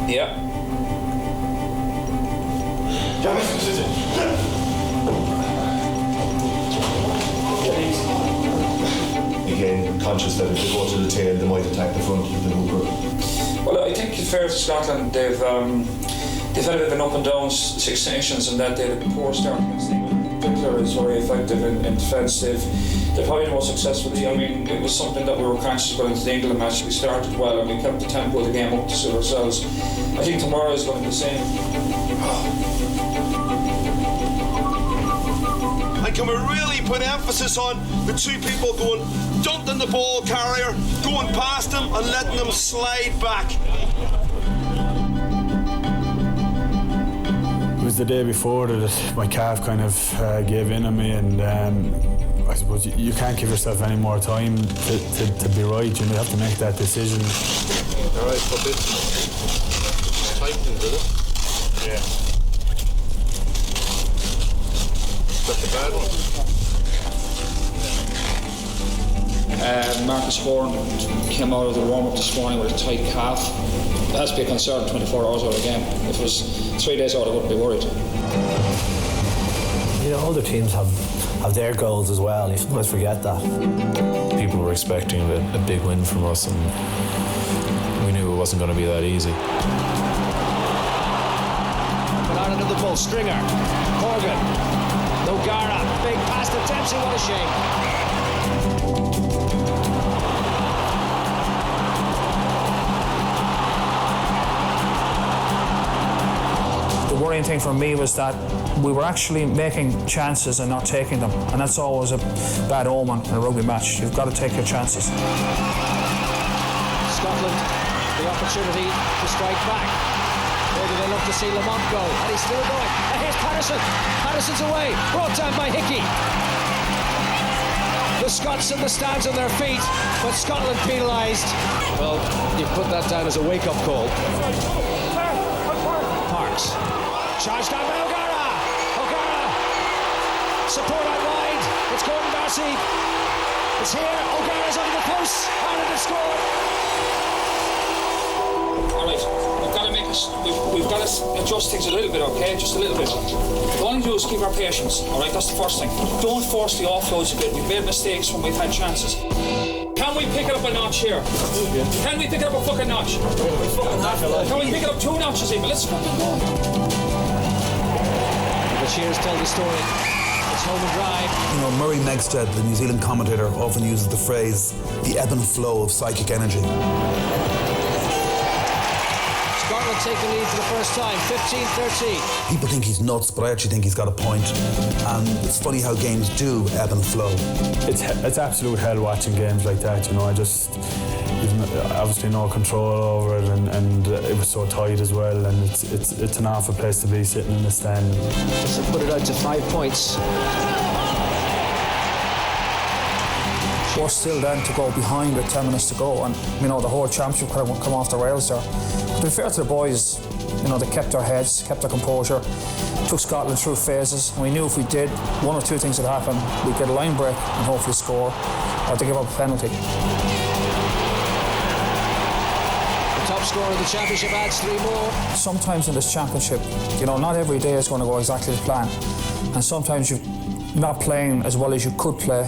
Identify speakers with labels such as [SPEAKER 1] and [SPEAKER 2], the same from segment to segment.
[SPEAKER 1] Yeah.
[SPEAKER 2] Again, conscious that if they go to the tail, they might attack the front of the hooker.
[SPEAKER 1] Well, I think it's fair to Scotland, they've had a bit of an up and down Six Nations, and that they had a poor start against England. Particular is very effective in defence. They're probably the most successful. I mean, it was something that we were conscious going into the England match. We started well and we kept the tempo of the game up to suit ourselves. I think tomorrow is going to be the same.
[SPEAKER 3] And can we really put emphasis on the two people going, dumping the ball carrier, going past them and letting them slide back?
[SPEAKER 4] It was the day before that my calf kind of gave in on me, and I suppose you can't give yourself any more time to be right. You have to make that decision.
[SPEAKER 5] All right, put this tightened, did it? Yeah. That's a bad one.
[SPEAKER 1] Marcus Horn came out of the warm-up this morning with a tight calf. It has to be a concern 24 hours out of the game. If it was 3 days out, I wouldn't be worried.
[SPEAKER 6] You know, other teams have their goals as well. You sometimes forget that.
[SPEAKER 7] People were expecting a big win from us, and we knew it wasn't going to be that easy.
[SPEAKER 8] Out into the ball, Stringer, Corgan, O'Gara, big pass to Dempsey, what a shame.
[SPEAKER 9] The worrying thing for me was that we were actually making chances and not taking them, and that's always a bad omen in a rugby match. You've got to take your chances.
[SPEAKER 8] Scotland, the opportunity to strike back. Where do they look to see Lamont go? And he's still going. And here's Patterson. Patterson's away. Brought down by Hickey. The Scots in the stands on their feet, but Scotland penalised. Well, you put that down as a wake-up call. Parks. Charged down by O'Gara. O'Gara. Support out wide. It's Gordon Darcy. It's here. O'Gara's under the post. Ireland have scored.
[SPEAKER 1] Alright, we've got to adjust things a little bit, okay? Just a little bit. What we want to do is keep our patience, alright? That's the first thing. Don't force the offloads a bit. We've made mistakes when we've had chances. Can we pick it up a notch here? Can we pick it up a fucking notch? Can we pick it up 2 notches even? Let's fucking go.
[SPEAKER 8] The cheers tell the story. It's home and dry.
[SPEAKER 10] You know, Murray Megstead, the New Zealand commentator, often uses the phrase, the ebb and flow of psychic energy.
[SPEAKER 8] Scotland take the lead for the first time, 15-13.
[SPEAKER 10] People think he's nuts, but I actually think he's got a point. And it's funny how games do ebb and flow.
[SPEAKER 4] It's absolute hell watching games like that, you know. You've obviously no control over it, and it was so tight as well, and it's an awful place to be sitting in the stand.
[SPEAKER 8] So put it out to 5 points.
[SPEAKER 9] We're still then to go behind with 10 minutes to go, and you know the whole championship could have come off the rails there. But to be fair to the boys, you know, they kept their heads, kept their composure, took Scotland through phases, and we knew if we did, 1 or 2 things would happen. We'd get a line break and hopefully score, or to give up a penalty.
[SPEAKER 8] Top scorer of the championship adds 3 more.
[SPEAKER 9] Sometimes in this championship, you know, not every day is going to go exactly to plan, and sometimes you're not playing as well as you could play,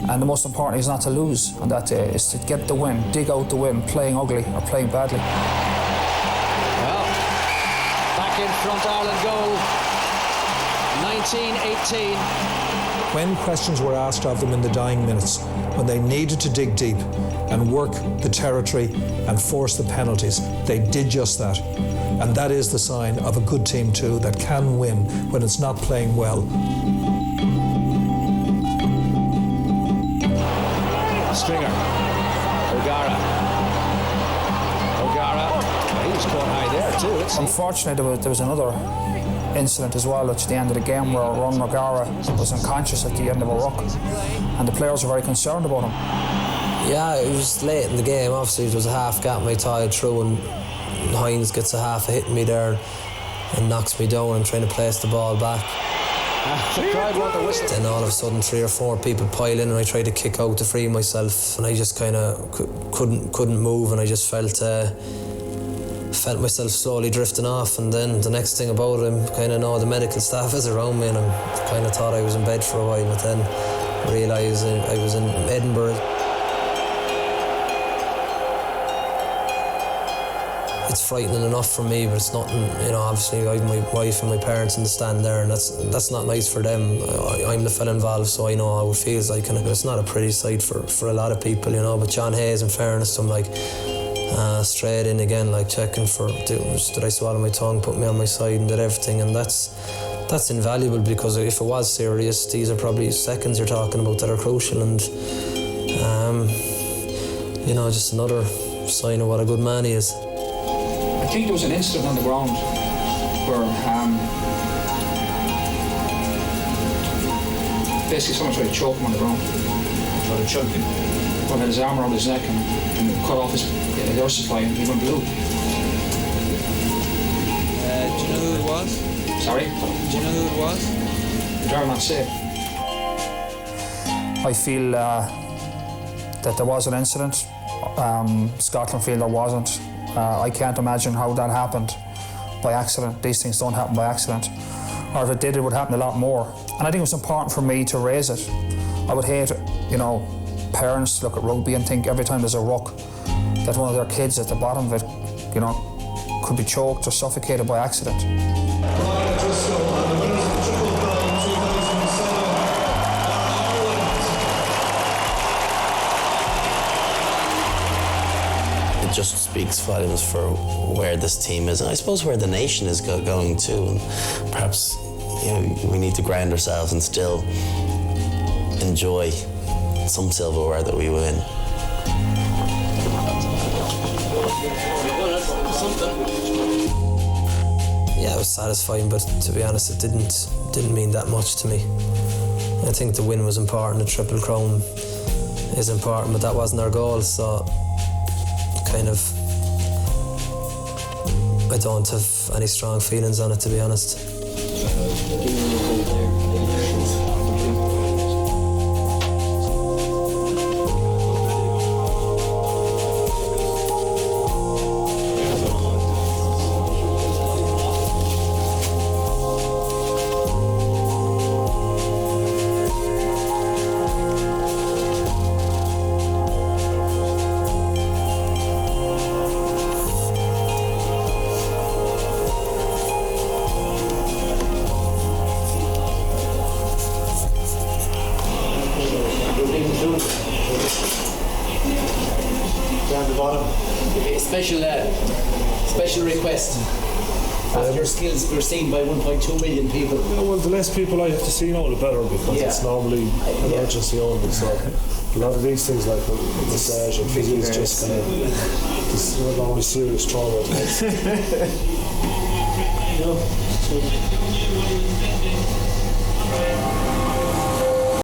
[SPEAKER 9] and the most important is not to lose on that day, is to get the win, dig out the win, playing ugly or playing badly.
[SPEAKER 8] Well, back in front, Ireland goal, 19-18.
[SPEAKER 11] When questions were asked of them in the dying minutes, when they needed to dig deep and work the territory and force the penalties, they did just that. And that is the sign of a good team too, that can win when it's not playing well.
[SPEAKER 8] Stringer, O'Gara, he was caught high there too.
[SPEAKER 9] Unfortunately, there was another incident as well at the end of the game where Ron O'Gara was unconscious at the end of a ruck, and the players were very concerned about him.
[SPEAKER 6] Yeah, it was late in the game. Obviously, it was a half gap my tied through, and Hines gets a half of hitting me there and knocks me down. I'm trying to place the ball back. Then all of a sudden 3 or 4 people pile in, and I tried to kick out to free myself, and I just kind of couldn't move, and I just felt felt myself slowly drifting off, and then the next thing about it, I kind of know the medical staff is around me, and I kind of thought I was in bed for a while, but then realised I was in Edinburgh. It's frightening enough for me, but it's nothing, obviously I have my wife and my parents in the stand there, and that's not nice for them. I'm the fella involved, so I know how it feels like, and it's not a pretty sight for a lot of people, but John Hayes, in fairness to him, straight in again, checking for, did I swallow my tongue, put me on my side and did everything, and that's invaluable, because if it was serious, these are probably seconds you're talking about that are crucial, and just another sign of what a good man he is.
[SPEAKER 1] I think there was an incident on the ground where basically someone tried to choke him on the ground.
[SPEAKER 5] Tried to choke him?
[SPEAKER 1] Well, had his arm around his neck and cut off his air supply, and he went blue.
[SPEAKER 12] Do you know who it was?
[SPEAKER 1] Sorry?
[SPEAKER 12] Do you know who it was?
[SPEAKER 1] I'd rather not say.
[SPEAKER 9] I feel that there was an incident. Scotland feel there wasn't. I can't imagine how that happened by accident. These things don't happen by accident. Or if it did, it would happen a lot more. And I think it was important for me to raise it. I would hate, parents look at rugby and think every time there's a ruck that one of their kids at the bottom of it, could be choked or suffocated by accident.
[SPEAKER 13] It just speaks volumes for where this team is, and I suppose where the nation is going too. And perhaps we need to ground ourselves and still enjoy some silverware that we win.
[SPEAKER 6] Yeah, it was satisfying, but to be honest, it didn't mean that much to me. I think the win was important, the Triple Crown is important, but that wasn't our goal, so I don't have any strong feelings on it, to be honest.
[SPEAKER 14] Special request. After your skills were seen by 1.2 million people.
[SPEAKER 15] Yeah, well, the less people I have to see now, the better, because it's normally emergency only. So a lot of these things, like massage and physio, is just it's not only serious trauma.